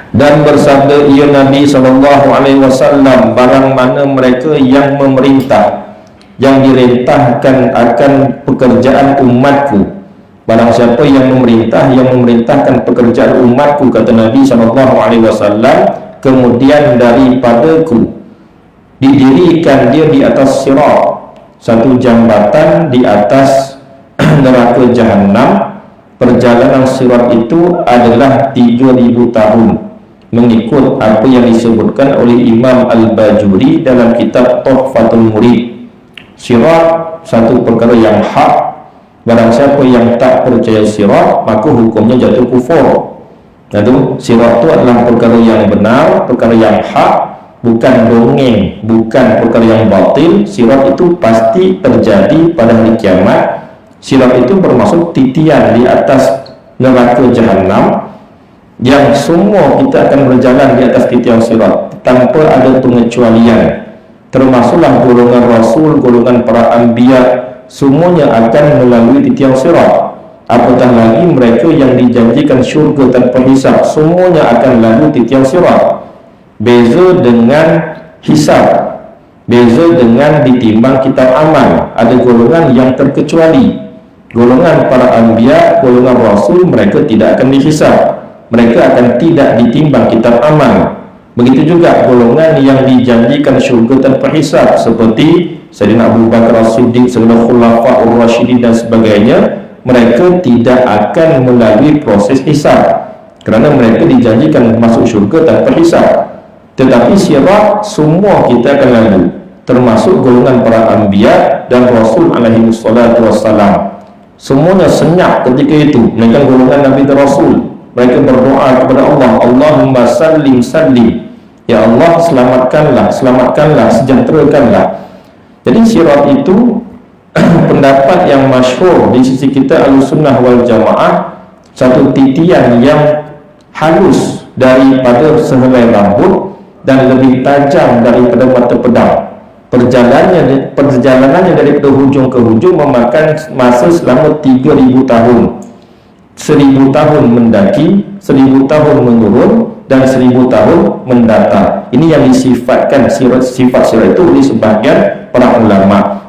Dan bersabda ia Nabi SAW, barang mana mereka yang memerintah, yang dirintahkan akan pekerjaan umatku, barang siapa yang memerintahkan pekerjaan umatku, kata Nabi SAW, kemudian daripadaku didirikan dia di atas sirat, satu jambatan di atas neraka Jahannam. Perjalanan sirat itu adalah 3000 tahun, mengikut apa yang disebutkan oleh Imam Al-Bajuri dalam kitab Tuhfatul Murid. Sirat satu perkara yang hak. Barang siapa yang tak percaya sirat, maka hukumnya jatuh kufur. Itu sirat itu adalah perkara yang benar, perkara yang hak, bukan dongeng, bukan perkara yang batil. Sirat itu pasti terjadi pada hari kiamat. Sirat itu bermaksud titian di atas neraka Jahannam, yang semua kita akan berjalan di atas titian sirat tanpa ada pengecualian, termasuklah golongan rasul, golongan para anbiya, semuanya akan melalui titian sirat. Apatah lagi mereka yang dijanjikan syurga tanpa hisab, semuanya akan lalu titian sirat. Beza dengan hisab, beza dengan ditimbang kitab amal. Ada golongan yang terkecuali, golongan para anbiya, golongan rasul, mereka tidak akan dihisab, mereka akan tidak ditimbang kitab amal. Begitu juga golongan yang dijanjikan syurga tanpa hisab, seperti Sayyidina Abu Bakar As-Siddiq, Sayyidina Khulafa'ur Rasyidin dan sebagainya. Mereka tidak akan melalui proses hisab kerana mereka dijanjikan masuk syurga tanpa hisab. Tetapi sirat semua kita akan lalu, termasuk golongan para anbiya dan rasul alaihi wassalatu wassalam. Semuanya senyap ketika itu. Mereka golongan Nabi dan Rasul. Mereka berdoa kepada Allah, Allahumma sallim sallim, ya Allah selamatkanlah, selamatkanlah, sejahterakanlah. Jadi sirat itu pendapat yang masyhur di sisi kita Ahlussunnah wal Jamaah, satu titian yang halus daripada sehelai rambut dan lebih tajam daripada mata pedang. Perjalanannya daripada hujung ke hujung memakan masa selama 3000 tahun. 1000 tahun mendaki, 1000 tahun menurun, dan 1000 tahun mendatang. Ini yang disifatkan sifat sirat itu oleh sebahagian para ulama.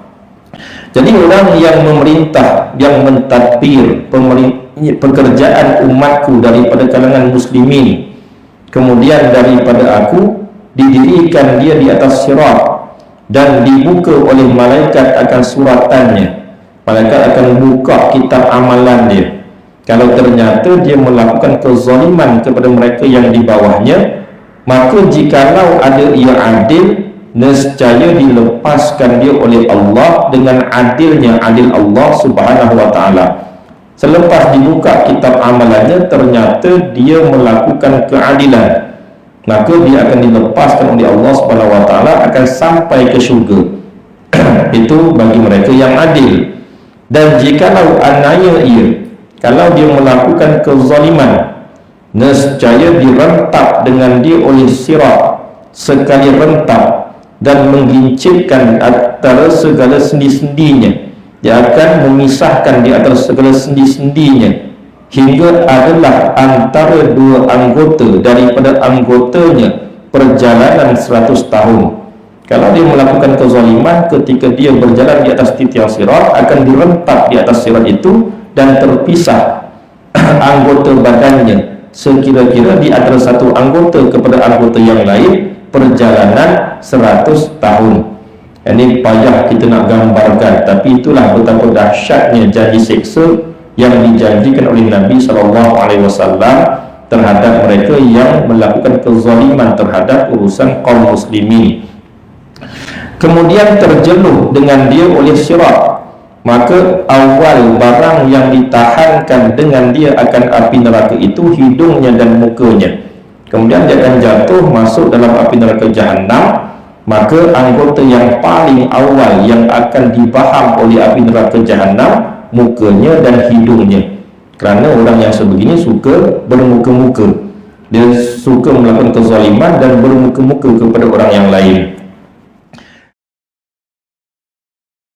Jadi orang yang memerintah, yang mentadbir pekerjaan umatku daripada kalangan muslimin, kemudian daripada aku didirikan dia di atas sirat dan dibuka oleh malaikat akan suratannya. Malaikat akan buka kitab amalan dia. Kalau ternyata dia melakukan kezaliman kepada mereka yang di bawahnya, maka jikalau ada ia adil, nescaya dilepaskan dia oleh Allah dengan adilnya, adil Allah Subhanahu wa ta'ala. Selepas dibuka kitab amalannya, ternyata dia melakukan keadilan, maka dia akan dilepaskan oleh Allah Subhanahu wa ta'ala, akan sampai ke syurga. Itu bagi mereka yang adil. Dan jikalau anaya ia, kalau dia melakukan kezaliman, nescaya direntap dengan dia oleh sirat sekali rentap dan menggincirkan antara segala sendi-sendinya. Dia akan memisahkan di antara segala sendi-sendinya hingga adalah antara dua anggota daripada anggotanya perjalanan 100 tahun. Kalau dia melakukan kezaliman ketika dia berjalan di atas titian sirat, akan direntap di atas sirat itu dan terpisah anggota badannya sekira-kira di antara satu anggota kepada anggota yang lain perjalanan 100 tahun. Ini payah kita nak gambarkan, tapi itulah betapa dahsyatnya janji siksa yang dijanjikan oleh Nabi SAW terhadap mereka yang melakukan kezaliman terhadap urusan kaum muslimin. Kemudian terjeluh dengan dia oleh sirat, maka awal barang yang ditahankan dengan dia akan api neraka itu hidungnya dan mukanya. Kemudian dia akan jatuh masuk dalam api neraka Jahannam. Maka anggota yang paling awal yang akan dibaham oleh api neraka Jahannam, mukanya dan hidungnya. Kerana orang yang sebegini suka bermuka-muka, dia suka melakukan kezaliman dan bermuka-muka kepada orang yang lain.